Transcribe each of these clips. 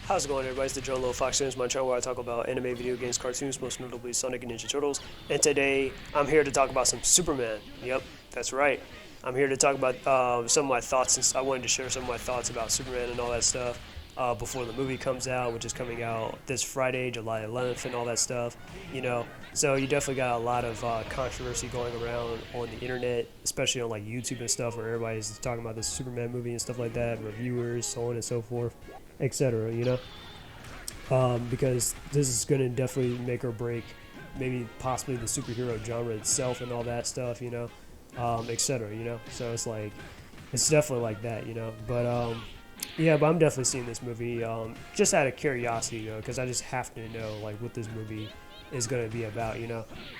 How's it going, everybody? It's the John Little Fox Games, my channel where I talk about anime, video games, cartoons, most notably Sonic and Ninja Turtles. And today, I'm here to talk about some Superman. Yep, that's right. I'm here to talk about some of my thoughts. I wanted to share some of my thoughts about Superman and all that stuff before the movie comes out, which is coming out this Friday, July 11th, and all that stuff. So you definitely got a lot of controversy going around on the internet, especially on like YouTube and stuff, where everybody's talking about this Superman movie and stuff like that, reviewers, so on and so forth, etc. Because this is going to definitely make or break maybe possibly the superhero genre itself and all that stuff, etc. So it's definitely like that, but but I'm definitely seeing this movie just out of curiosity, because I just have to know like what this movie is going to be about.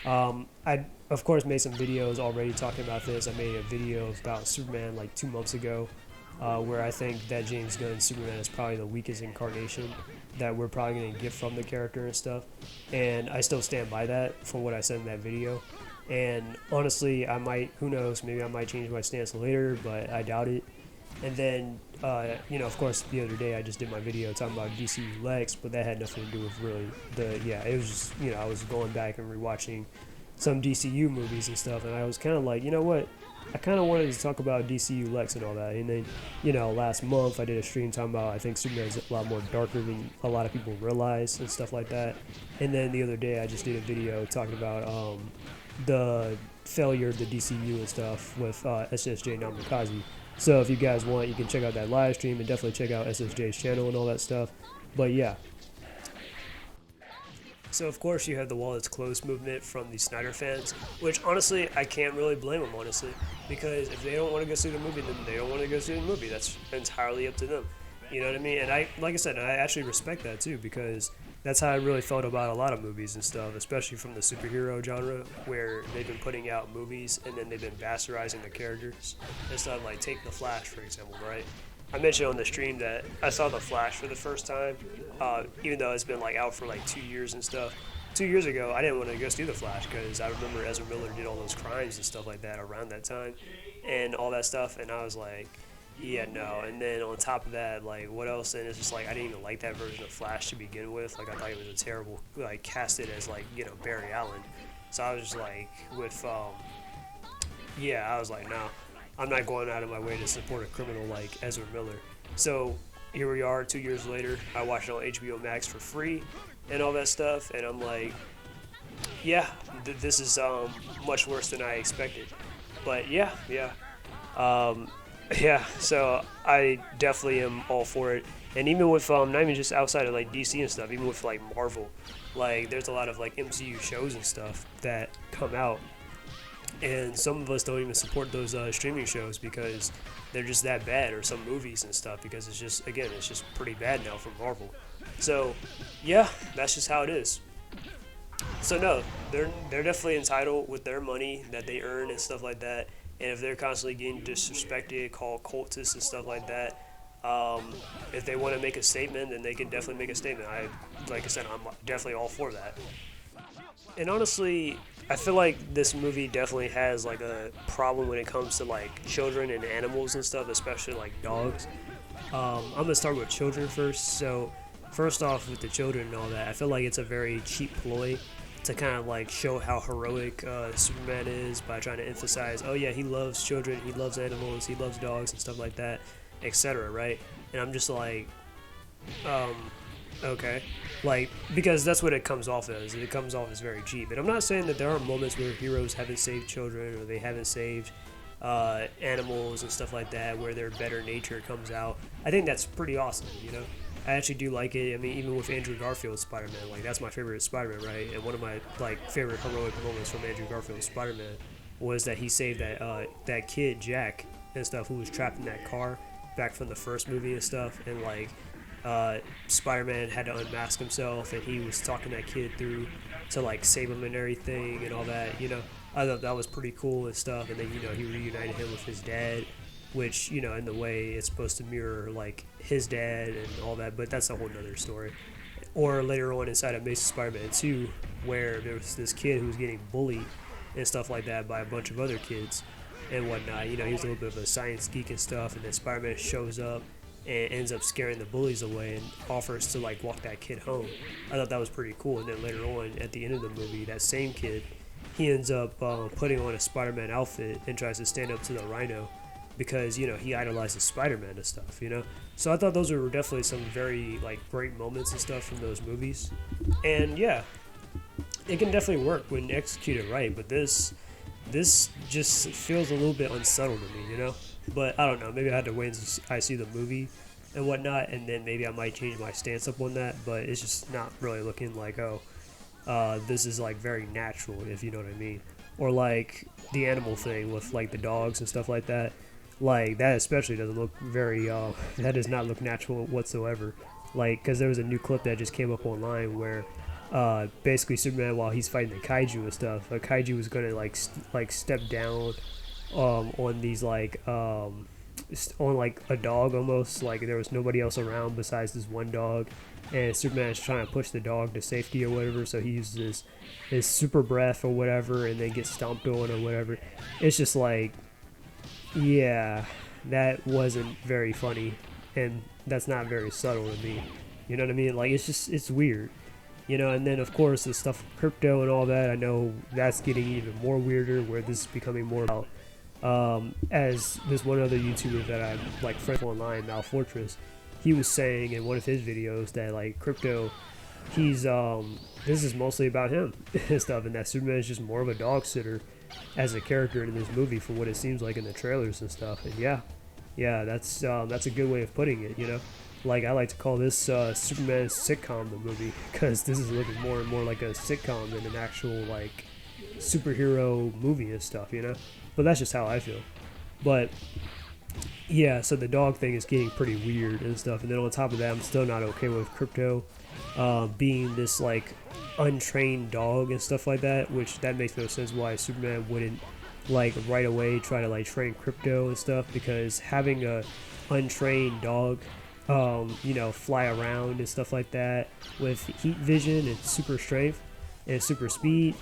I of course made some videos already talking about this. I made a video about Superman like 2 months ago, where I think that James Gunn's Superman is probably the weakest incarnation that we're probably going to get from the character and stuff. And I still stand by that from what I said in that video. And honestly, I might, who knows, maybe I might change my stance later, but I doubt it. And then, of course, the other day I just did my video talking about DCU Lex, but that had nothing to do with really it was just, I was going back and rewatching some DCU movies and stuff, and I was kind of like, you know what? I kind of wanted to talk about DCU Lex and all that. And then, last month I did a stream talking about I think Superman is a lot more darker than a lot of people realize and stuff like that. And then the other day I just did a video talking about the failure of the DCU and stuff with SSJ Namikaze. So if you guys want, you can check out that live stream and definitely check out SSJ's channel and all that stuff. But yeah. So of course you have the wall that's closed movement from the Snyder fans, which honestly I can't really blame them, honestly, because if they don't want to go see the movie, then they don't want to go see the movie. That's entirely up to them. You know what I mean? And like I said, I actually respect that too, because that's how I really felt about a lot of movies and stuff, especially from the superhero genre, where they've been putting out movies and then they've been bastardizing the characters. It's not like, take The Flash, for example, right? I mentioned on the stream that I saw The Flash for the first time, even though it's been like out for like 2 years and stuff. 2 years ago, I didn't want to go see The Flash because I remember Ezra Miller did all those crimes and stuff like that around that time and all that stuff, and I was like, yeah, no. And then on top of that, like, what else? And it's just like I didn't even like that version of Flash to begin with. Like, I thought it was a terrible, like, casted as like, Barry Allen. So I was just like, I was like, no, I'm not going out of my way to support a criminal like Ezra Miller. So here we are 2 years later. I watched it on HBO Max for free and all that stuff, and I'm like, yeah, this is much worse than I expected. But yeah. So I definitely am all for it. And even with not even just outside of like DC and stuff, even with like Marvel, like there's a lot of like MCU shows and stuff that come out, and some of us don't even support those streaming shows because they're just that bad, or some movies and stuff, because it's just pretty bad now from Marvel. So yeah, that's just how it is. So no, they're definitely entitled with their money that they earn and stuff like that. And if they're constantly getting disrespected, called cultists and stuff like that, if they want to make a statement, then they can definitely make a statement. Like I said, I'm definitely all for that. And honestly, I feel like this movie definitely has like a problem when it comes to like children and animals and stuff, especially like dogs. I'm gonna start with children first. So first off, with the children and all that, I feel like it's a very cheap ploy to kind of like show how heroic Superman is by trying to emphasize, oh yeah, he loves children, he loves animals, he loves dogs and stuff like that, etc. Right? And I'm just like, okay, like, because that's what it comes off as. It comes off as very cheap. And I'm not saying that there are moments where heroes haven't saved children or they haven't saved animals and stuff like that, where their better nature comes out. I think that's pretty awesome, I actually do like it. I mean, even with Andrew Garfield's Spider-Man, like, that's my favorite Spider-Man, right? And one of my like favorite heroic moments from Andrew Garfield's Spider-Man was that he saved that kid Jack and stuff, who was trapped in that car back from the first movie and stuff. And like Spider-Man had to unmask himself, and he was talking that kid through to like save him and everything and all that. I thought that was pretty cool and stuff. And then he reunited him with his dad, which, in the way it's supposed to mirror like his dad and all that, but that's a whole nother story. Or later on inside of Amazing Spider-Man 2, where there was this kid who was getting bullied and stuff like that by a bunch of other kids and whatnot. He was a little bit of a science geek and stuff, and then Spider-Man shows up and ends up scaring the bullies away and offers to like walk that kid home. I thought that was pretty cool. And then later on, at the end of the movie, that same kid, he ends up putting on a Spider-Man outfit and tries to stand up to the Rhino because he idolizes Spider-Man and stuff. So I thought those were definitely some very like great moments and stuff from those movies. And yeah, it can definitely work when executed right, but this just feels a little bit unsettled to me. But I don't know, maybe I had to wait until I see the movie and whatnot, and then maybe I might change my stance up on that. But it's just not really looking like, this is like very natural, if you know what I mean. Or like the animal thing with like the dogs and stuff like that. Like that especially doesn't look very, that does not look natural whatsoever. Like, because there was a new clip that just came up online where basically Superman, while he's fighting the kaiju and stuff, a kaiju was gonna like step down on these on like a dog almost, like there was nobody else around besides this one dog, and Superman is trying to push the dog to safety or whatever, so he uses his super breath or whatever and then gets stomped on or whatever. It's just like, yeah, that wasn't very funny, and that's not very subtle to me. You know what I mean? Like, it's weird. And then of course the stuff with Krypto and all that, I know that's getting even more weirder, where this is becoming more about as this one other YouTuber that I like friends online, Malfortress, he was saying in one of his videos that like Krypto, he's this is mostly about him and stuff, and that Superman is just more of a dog sitter as a character in this movie from what it seems like in the trailers and stuff. And yeah, that's a good way of putting it. Like, I like to call this Superman sitcom the movie, because this is looking more and more like a sitcom than an actual like superhero movie and stuff. But that's just how I feel. But yeah, so the dog thing is getting pretty weird and stuff. And then on top of that, I'm still not okay with Krypto being this like untrained dog and stuff like that, which that makes no sense why Superman wouldn't like right away try to like train Krypto and stuff, because having a untrained dog fly around and stuff like that with heat vision and super strength and super speed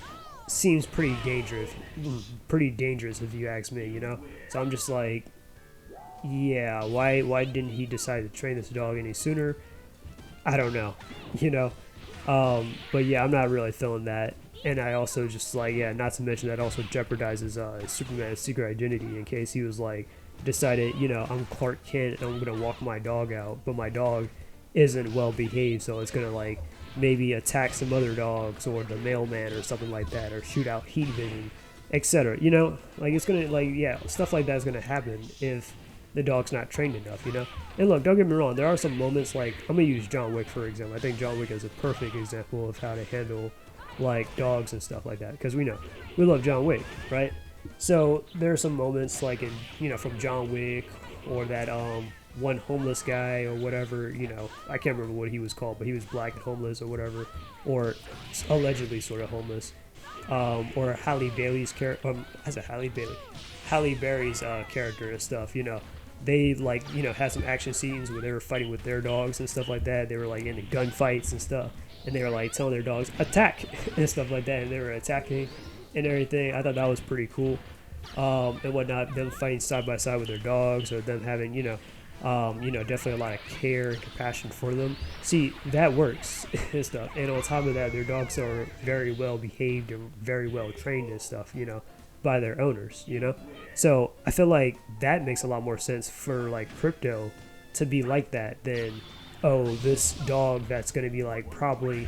seems pretty dangerous if you ask me. So I'm just like, yeah, why didn't he decide to train this dog any sooner? I don't know. But yeah, I'm not really feeling that. And I also just like, yeah, not to mention that also jeopardizes Superman's secret identity, in case he was like decided, I'm Clark Kent and I'm gonna walk my dog out, but my dog isn't well behaved, so it's gonna like maybe attack some other dogs or the mailman or something like that, or shoot out heat vision, etc. Like it's gonna, like, yeah, stuff like that's gonna happen if the dog's not trained enough. And look, don't get me wrong, there are some moments, like I'm gonna use John Wick for example. I think John Wick is a perfect example of how to handle like dogs and stuff like that, because we love John Wick, right? So there are some moments like in from John Wick, or that one homeless guy or whatever, I can't remember what he was called, but he was black and homeless or whatever, or allegedly sort of homeless, or Halle Bailey's character, Halle Berry's character and stuff. They like had some action scenes where they were fighting with their dogs and stuff like that. They were like in the gunfights and stuff, and they were like telling their dogs attack and stuff like that, and they were attacking and everything. I thought that was pretty cool, and whatnot. Them fighting side by side with their dogs, or them having definitely a lot of care and compassion for them. See, that works and stuff. And on top of that, their dogs are very well behaved and very well trained and stuff, by their owners. So I feel like that makes a lot more sense for like Krypto to be like that than, oh, this dog that's going to be like probably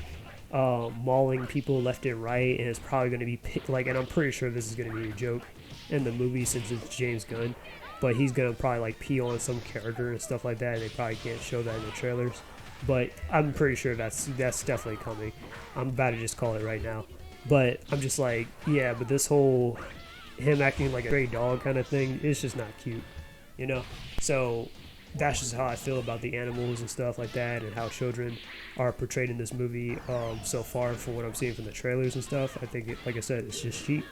mauling people left and right, and it's probably going to be like, and I'm pretty sure this is going to be a joke in the movie since it's James Gunn, but he's going to probably like pee on some character and stuff like that, and they probably can't show that in the trailers, but I'm pretty sure that's definitely coming. I'm about to just call it right now. But I'm just like, yeah, but this whole him acting like a stray dog kind of thing is just not cute, So that's just how I feel about the animals and stuff like that, and how children are portrayed in this movie so far, from what I'm seeing from the trailers and stuff. I think, like I said, it's just cheap.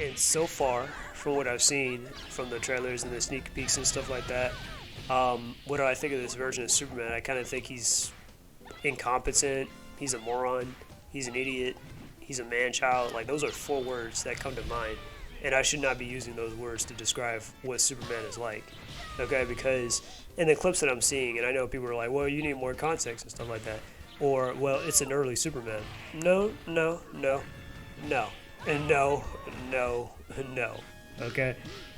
And so far, from what I've seen from the trailers and the sneak peeks and stuff like that, what do I think of this version of Superman? I kind of think he's incompetent, he's a moron, he's an idiot, he's a man-child. Like, those are 4 words that come to mind and I should not be using those words to describe what Superman is like, okay? Because in the clips that I'm seeing, and I know people are like, well, you need more context and stuff like that, or, well, it's an early Superman. No, no, no, no, and no, no, no, okay?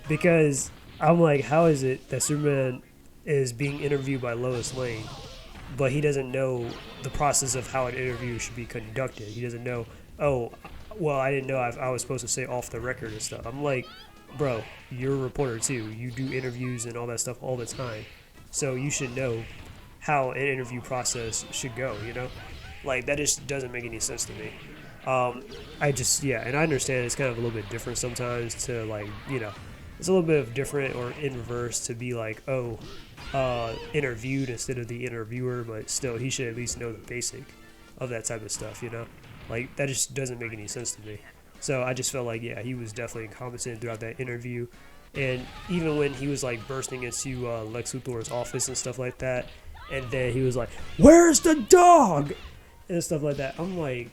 Because I'm like, how is it that Superman is being interviewed by Lois Lane, but he doesn't know the process of how an interview should be conducted? He doesn't know, oh, well, I didn't know I was supposed to say off the record and stuff. I'm like, bro, you're a reporter too. You do interviews and all that stuff all the time. So you should know how an interview process should go, you know? Like, that just doesn't make any sense to me. And I understand it's kind of a little bit different sometimes to, like, you know, it's a little bit of different or in reverse to be like, interviewed instead of the interviewer, but still, he should at least know the basic of that type of stuff, you know? Like, that just doesn't make any sense to me. So I just felt like, yeah, he was definitely incompetent throughout that interview. And even when he was, like, bursting into Lex Luthor's office and stuff like that, and then he was like, where's the dog? And stuff like that. I'm like,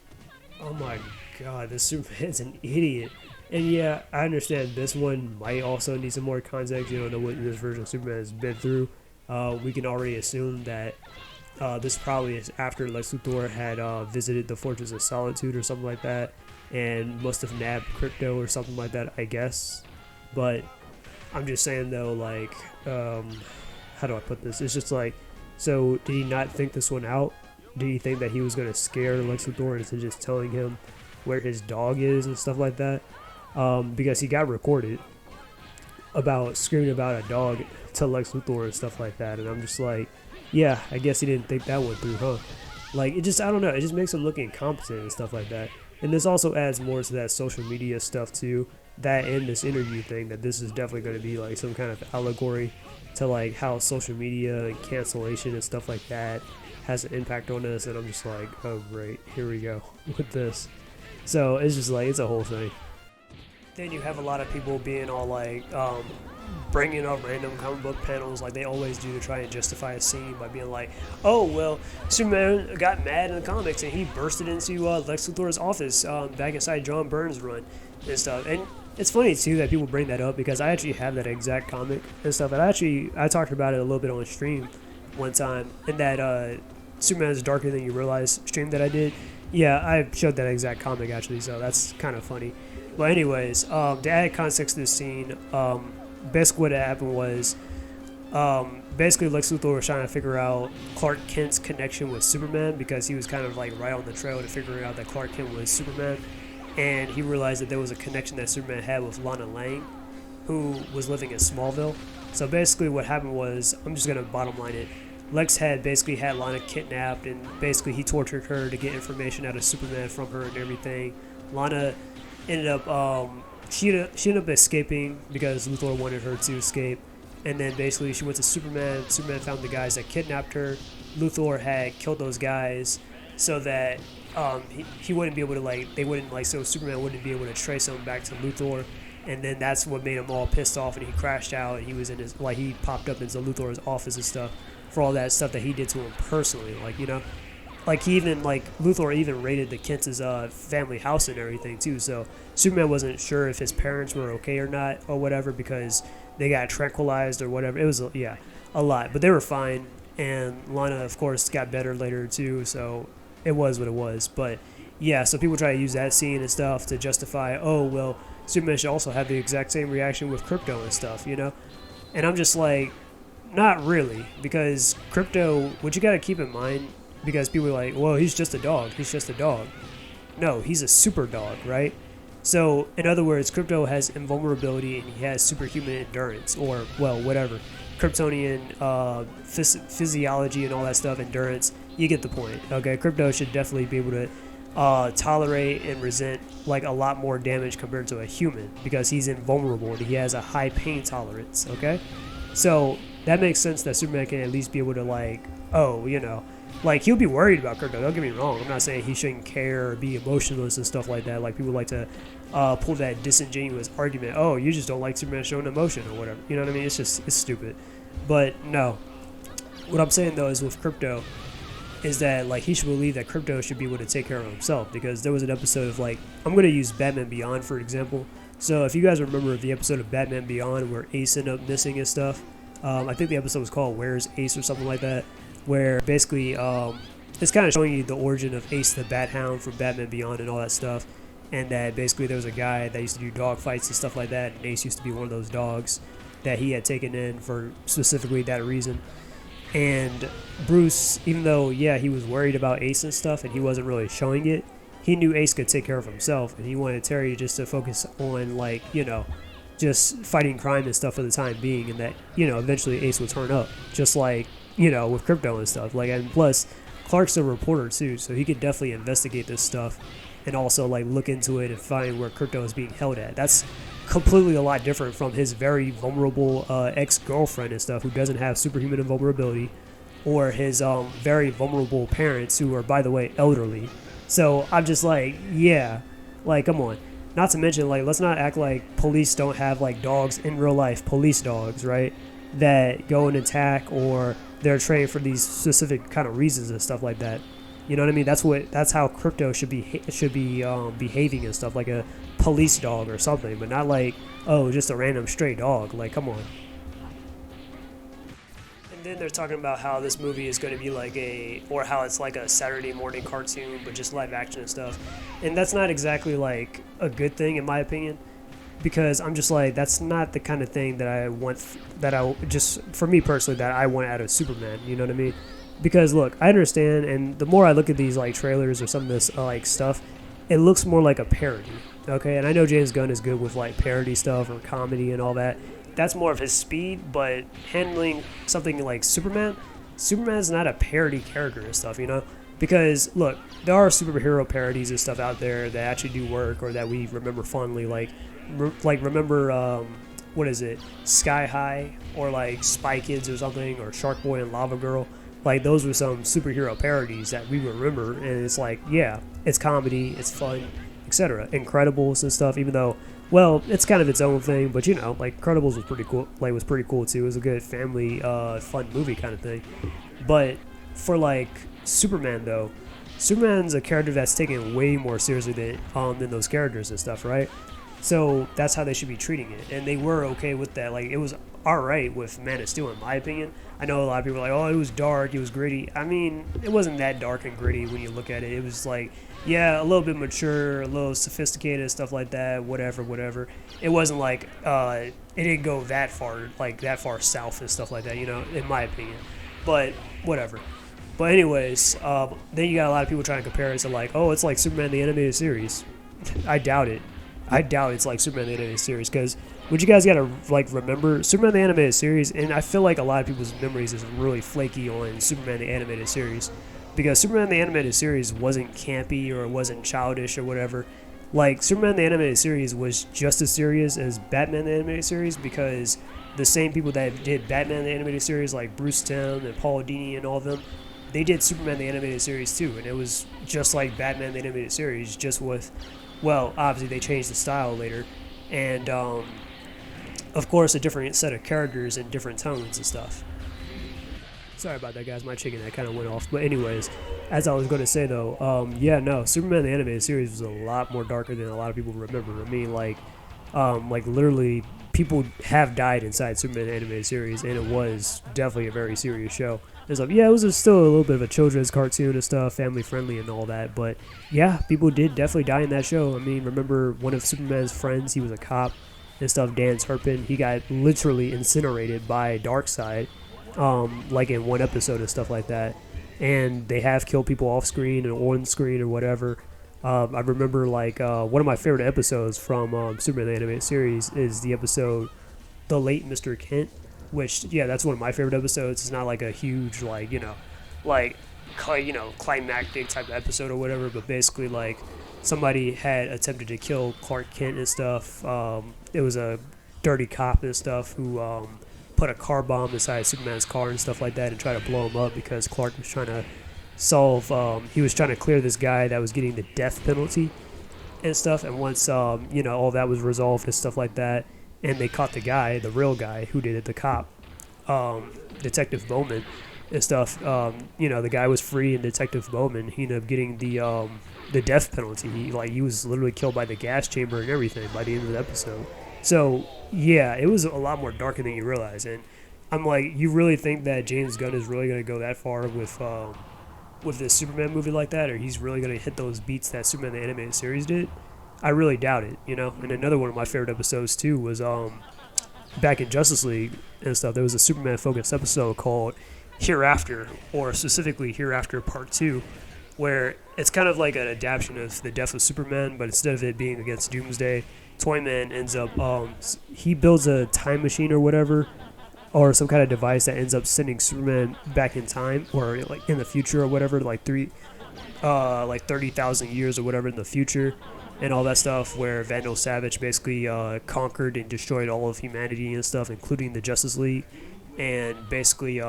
oh my god, this Superman's an idiot. And yeah, I understand this one might also need some more context. You don't know what this version of Superman has been through. We can already assume that this probably is after Lex Luthor had visited the Fortress of Solitude or something like that, and must have nabbed Krypto or something like that, I guess. But I'm just saying though, like, how do I put this? It's just like, so did he not think this one out? Did he think that he was going to scare Lex Luthor into just telling him where his dog is and stuff like that? Because he got recorded about screaming about a dog to Lex Luthor and stuff like that, and I'm just like, yeah, I guess he didn't think that one through, huh? Like, it just, I don't know, it just makes him look incompetent and stuff like that. And this also adds more to that social media stuff too, that and this interview thing, that this is definitely going to be like some kind of allegory to like how social media and cancellation and stuff like that has an impact on us. And I'm just like, oh great, here we go with this. So it's just like, it's a whole thing. Then you have a lot of people being all like, bringing up random comic book panels like they always do to try and justify a scene by being like, oh, well, Superman got mad in the comics and he bursted into Lex Luthor's office back inside John Byrne's run and stuff. And it's funny, too, that people bring that up because I actually have that exact comic and stuff. And I talked about it a little bit on stream one time, and that Superman is Darker Than You Realize stream that I did. Yeah, I showed that exact comic, actually, so that's kind of funny. But anyways, to add context to this scene, basically what happened was, basically Lex Luthor was trying to figure out Clark Kent's connection with Superman because he was kind of like right on the trail to figuring out that Clark Kent was Superman, and he realized that there was a connection that Superman had with Lana Lang, who was living in Smallville. So basically what happened was, I'm just going to bottom line it, Lex had basically had Lana kidnapped, and basically he tortured her to get information out of Superman from her and everything. Lana ended up, she ended up escaping because Luthor wanted her to escape. And then basically she went to Superman. Superman found the guys that kidnapped her. Luthor had killed those guys so that he wouldn't be able to, like, they wouldn't, like, so Superman wouldn't be able to trace him back to Luthor. And then that's what made him all pissed off, and he crashed out, and he was in his, like, he popped up into Luthor's office and stuff for all that stuff that he did to him personally, like, you know. Like, he even, like, Luthor even raided the Kent's family house and everything, too. So Superman wasn't sure if his parents were okay or not or whatever because they got tranquilized or whatever. It was, a lot. But they were fine. And Lana, of course, got better later, too. So it was what it was. But, yeah, so people try to use that scene and stuff to justify, oh, well, Superman should also have the exact same reaction with Krypto and stuff, you know? And I'm just like, not really. Because Krypto, what you got to keep in mind, because people are like, well, he's just a dog. He's just a dog. No, he's a super dog, right? So, in other words, Krypto has invulnerability and he has superhuman endurance, or, well, whatever. Kryptonian physiology and all that stuff, endurance. You get the point, okay? Krypto should definitely be able to tolerate and resent, like, a lot more damage compared to a human because he's invulnerable and he has a high pain tolerance, okay? So, that makes sense that Superman can at least be able to, like, oh, you know, like, he'll be worried about Krypto, don't get me wrong. I'm not saying he shouldn't care or be emotionless and stuff like that. Like, people like to pull that disingenuous argument, oh, you just don't like Superman showing emotion or whatever. You know what I mean? It's stupid. But, no. What I'm saying, though, is with Krypto, is that, like, he should believe that Krypto should be able to take care of himself. Because there was an episode of, like, I'm going to use Batman Beyond, for example, So if you guys remember the episode of Batman Beyond where Ace ended up missing and stuff, I think the episode was called Where's Ace or something like that, where basically it's kind of showing you the origin of Ace the Bat Hound from Batman Beyond and all that stuff, and that basically there was a guy that used to do dog fights and stuff like that, and Ace used to be one of those dogs that he had taken in for specifically that reason. And Bruce, even though, yeah, he was worried about Ace and stuff, and he wasn't really showing it, he knew Ace could take care of himself, and he wanted Terry just to focus on, like, you know, just fighting crime and stuff for the time being, and that, you know, eventually Ace would turn up, just like, you know, with Krypto and stuff. Like, and plus, Clark's a reporter too, so he could definitely investigate this stuff and also, like, look into it and find where Krypto is being held at. That's completely a lot different from his very vulnerable ex-girlfriend and stuff who doesn't have superhuman invulnerability, or his very vulnerable parents who are, by the way, elderly. So I'm just like, yeah, like, come on. Not to mention, like, let's not act like police don't have, like, dogs in real life, police dogs, right, that go and attack, or they're trained for these specific kind of reasons and stuff like that. You know what I mean? That's how Krypto should be behaving and stuff, like a police dog or something, but not like, oh, just a random stray dog. Like, come on. And then they're talking about how this movie is going to be like or how it's like a Saturday morning cartoon, but just live action and stuff. And that's not exactly like a good thing in my opinion, because I'm just like, that's not the kind of thing that I want, for me personally, that I want out of Superman. You know what I mean? Because look, I understand, and the more I look at these like trailers or some of this like stuff, it looks more like a parody. Okay, and I know James Gunn is good with like parody stuff or comedy and all that. That's more of his speed, but handling something like Superman's not a parody character and stuff, you know? Because look, there are superhero parodies and stuff out there that actually do work or that we remember fondly, like remember what is it, Sky High, or like Spy Kids or something, or Shark Boy and Lava Girl. Like, those were some superhero parodies that we remember, and it's like, yeah, it's comedy, it's fun, etc. Incredibles and stuff, even though, well, it's kind of its own thing, but you know, like, Incredibles was pretty cool. Like, was pretty cool too. It was a good family, fun movie kind of thing. But for like Superman though, Superman's a character that's taken way more seriously than those characters and stuff, right? So that's how they should be treating it, and they were okay with that. Like, it was alright with Man of Steel, in my opinion. I know a lot of people are like, oh, it was dark, it was gritty. I mean, it wasn't that dark and gritty when you look at it. It was like, yeah, a little bit mature, a little sophisticated, stuff like that, whatever. It wasn't like, it didn't go that far south and stuff like that, you know, in my opinion. But, whatever. But anyways, then you got a lot of people trying to compare it to like, oh, it's like Superman the Animated Series. I doubt it. I doubt it's like Superman the Animated Series, because what you guys gotta like remember, Superman the Animated Series, and I feel like a lot of people's memories is really flaky on Superman the Animated Series, because Superman the Animated Series wasn't campy or it wasn't childish or whatever. Like, Superman the Animated Series was just as serious as Batman the Animated Series, because the same people that did Batman the Animated Series, like Bruce Timm and Paul Dini and all of them, they did Superman the Animated Series too, and it was just like Batman the Animated Series, just with, well, obviously they changed the style later, and of course a different set of characters and different tones and stuff. Sorry about that, guys, my chicken that kind of went off. But anyways, as I was going to say though, yeah, no, Superman the Animated Series was a lot more darker than a lot of people remember. I mean, like literally people have died inside Superman the Animated Series, and it was definitely a very serious show. It's like, yeah, it was still a little bit of a children's cartoon and stuff, family friendly and all that, but yeah, people did definitely die in that show. I mean, remember one of Superman's friends, he was a cop and stuff, Dan Turpin, he got literally incinerated by Darkseid, like in one episode and stuff like that, and they have killed people off screen and on screen or whatever. I remember like one of my favorite episodes from Superman the Animated Series is the episode The Late Mr. Kent, which, yeah, that's one of my favorite episodes. It's not like a huge, like, climactic type of episode or whatever, but basically, like, somebody had attempted to kill Clark Kent and stuff. It was a dirty cop and stuff who put a car bomb inside Superman's car and stuff like that and tried to blow him up because Clark was trying to he was trying to clear this guy that was getting the death penalty and stuff, and once, all that was resolved and stuff like that, and they caught the guy, the real guy who did it, the cop, Detective Bowman, and stuff. The guy was free, and Detective Bowman, he ended up getting the death penalty. He was literally killed by the gas chamber and everything by the end of the episode. So yeah, it was a lot more darker than you realize. And I'm like, you really think that James Gunn is really going to go that far with this Superman movie like that, or he's really going to hit those beats that Superman the animated series did? I really doubt it. And another one of my favorite episodes too was back in Justice League and stuff. There was a Superman focused episode called Hereafter, or specifically Hereafter Part 2, where it's kind of like an adaptation of the death of Superman, but instead of it being against Doomsday, Toyman ends up he builds a time machine or whatever, or some kind of device that ends up sending Superman back in time, or like in the future or whatever, like 30,000 years or whatever in the future, and all that stuff, where Vandal Savage basically conquered and destroyed all of humanity and stuff, including the Justice League. And basically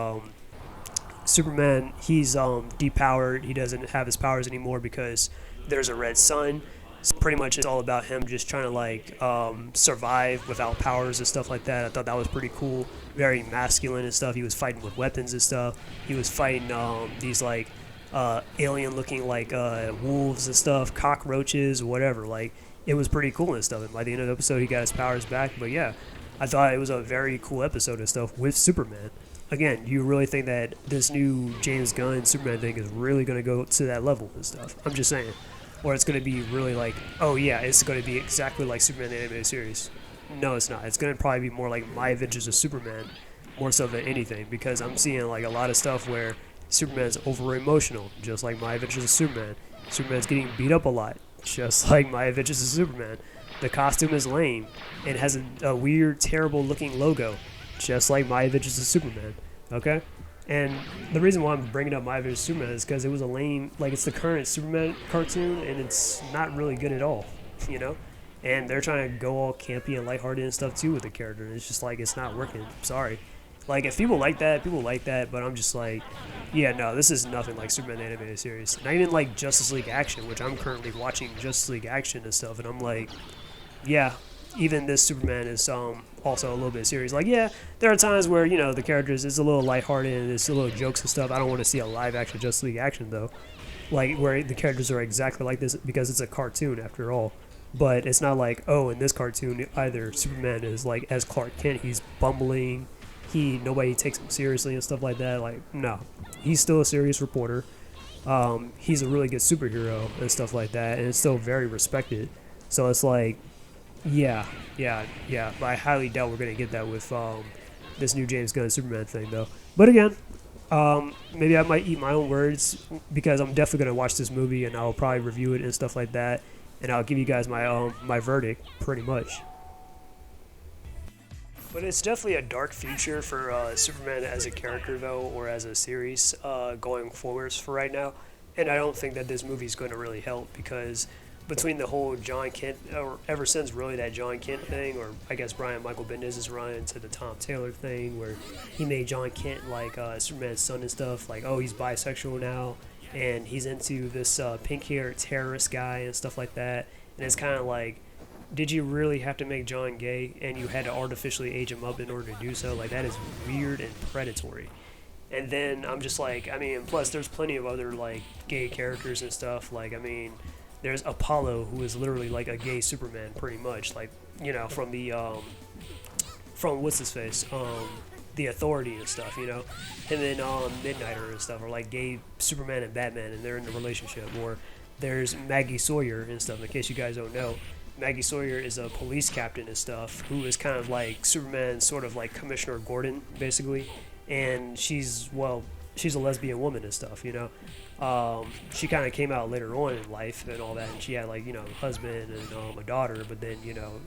Superman, he's depowered. He doesn't have his powers anymore because there's a red sun. So pretty much it's all about him just trying to survive without powers and stuff like that. I thought that was pretty cool. Very masculine and stuff. He was fighting with weapons and stuff. He was fighting these alien looking wolves and stuff, cockroaches, whatever. It was pretty cool and stuff. And by the end of the episode, he got his powers back. But yeah, I thought it was a very cool episode and stuff with Superman. Again, you really think that this new James Gunn Superman thing is really going to go to that level and stuff? I'm just saying. Or it's going to be really oh yeah, it's going to be exactly like Superman the animated series. No, it's not. It's going to probably be more like My Adventures of Superman, more so than anything, because I'm seeing a lot of stuff where Superman's over emotional, just like My Adventures of Superman. Superman's getting beat up a lot, just like My Adventures of Superman. The costume is lame. It has a weird, terrible looking logo, just like My Adventures of Superman. Okay? And the reason why I'm bringing up My Adventures of Superman is because it was a lame, it's the current Superman cartoon, and it's not really good at all, And they're trying to go all campy and lighthearted and stuff too with the character. And it's just it's not working. Sorry. If people like that, but I'm just yeah, no, this is nothing like Superman the animated series. Not even like Justice League Action, which I'm currently watching Justice League Action and stuff, and I'm yeah, even this Superman is also a little bit serious. Yeah, there are times where, the characters, it's a little lighthearted and it's a little jokes and stuff. I don't want to see a live action Justice League Action though. Where the characters are exactly like this, because it's a cartoon after all. But it's not in this cartoon either Superman is as Clark Kent, he's bumbling, nobody takes him seriously and stuff like that. No. He's still a serious reporter. He's a really good superhero and stuff like that, and it's still very respected. So it's yeah. But I highly doubt we're gonna get that with this new James Gunn Superman thing, though. But again, maybe I might eat my own words, because I'm definitely gonna watch this movie and I'll probably review it and stuff like that, and I'll give you guys my verdict pretty much. But it's definitely a dark future for Superman as a character, though, or as a series going forwards for right now. And I don't think that this movie is going to really help, because between the whole John Kent, or ever since really that John Kent thing, or I guess Brian Michael Bendis' run into the Tom Taylor thing, where he made John Kent Superman's son and stuff, he's bisexual now, and he's into this pink-haired terrorist guy and stuff like that. And it's kind of did you really have to make John gay, and you had to artificially age him up in order to do so? That is weird and predatory. And then I'm just plus there's plenty of other gay characters and stuff. There's Apollo, who is literally a gay Superman, pretty much. From the from what's his face, the Authority and stuff. And then Midnighter and stuff are gay Superman and Batman, and they're in a relationship. Or there's Maggie Sawyer and stuff. In case you guys don't know, Maggie Sawyer is a police captain and stuff, who is kind of Superman's sort of Commissioner Gordon, basically. And she's a lesbian woman and stuff, She kind of came out later on in life and all that, and she had a husband and a daughter, but then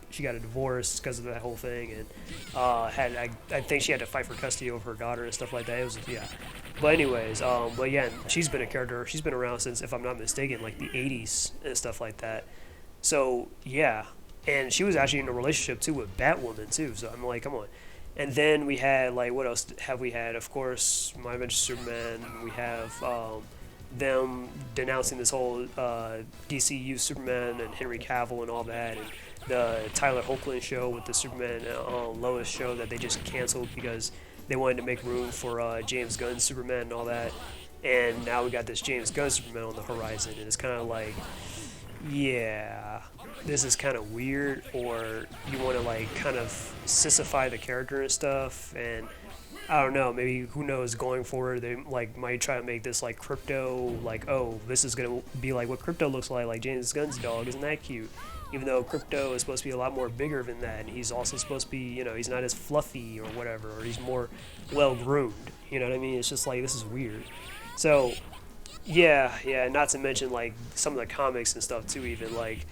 she got a divorce because of that whole thing, and I think she had to fight for custody over her daughter and stuff like that. It was But anyways, but yeah, she's been a character. She's been around since, if I'm not mistaken, the 80s and stuff like that. So yeah, and she was actually in a relationship too with Batwoman too. So I'm come on. And then we had what else have we had? Of course, My Adventures of Superman. We have them denouncing this whole DCU Superman and Henry Cavill and all that, and the Tyler Hoechlin show with the Superman Lois show that they just canceled because they wanted to make room for James Gunn's Superman and all that. And now we got this James Gunn Superman on the horizon, and it's kind of like, yeah, this is kind of weird, or you want to like kind of sissify the character and stuff, and I don't know, maybe who knows going forward they like might try to make this like Krypto, like, oh, this is gonna be like what Krypto looks like James Gunn's dog, isn't that cute? Even though Krypto is supposed to be a lot more bigger than that, and he's also supposed to be, he's not as fluffy or whatever, or he's more well groomed. You know what I mean? It's just like, this is weird. So yeah, not to mention like some of the comics and stuff too. Even like,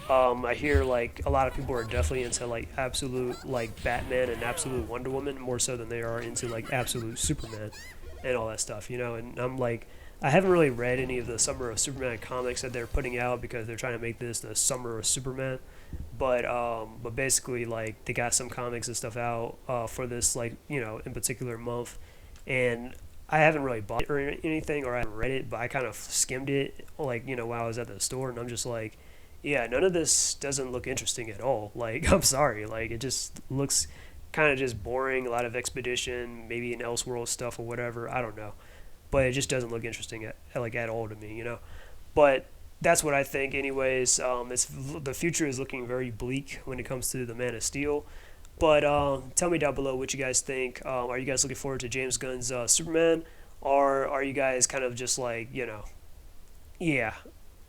I hear like a lot of people are definitely into like absolute like Batman and absolute Wonder Woman more so than they are into like absolute Superman and all that stuff. And I'm like, I haven't really read any of the Summer of Superman comics that they're putting out because they're trying to make this the Summer of Superman. But basically like they got some comics and stuff out for this like in particular month, and I haven't really bought it or anything, or I haven't read it, but I kind of skimmed it, like, while I was at the store, and I'm just like, yeah, none of this doesn't look interesting at all. Like, I'm sorry, like, it just looks kind of just boring, a lot of expedition, maybe an Elseworld stuff or whatever, I don't know. But it just doesn't look interesting at all to me. But that's what I think anyways. The future is looking very bleak when it comes to the Man of Steel. But tell me down below what you guys think. Are you guys looking forward to James Gunn's Superman? Or are you guys kind of just like, yeah,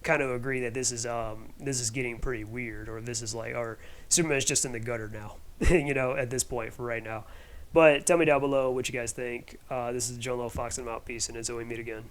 kind of agree that this is getting pretty weird, or this is like, or Superman's just in the gutter now, at this point for right now. But tell me down below what you guys think. This is John Lowe Fox, and I'm out. Peace, and until we meet again.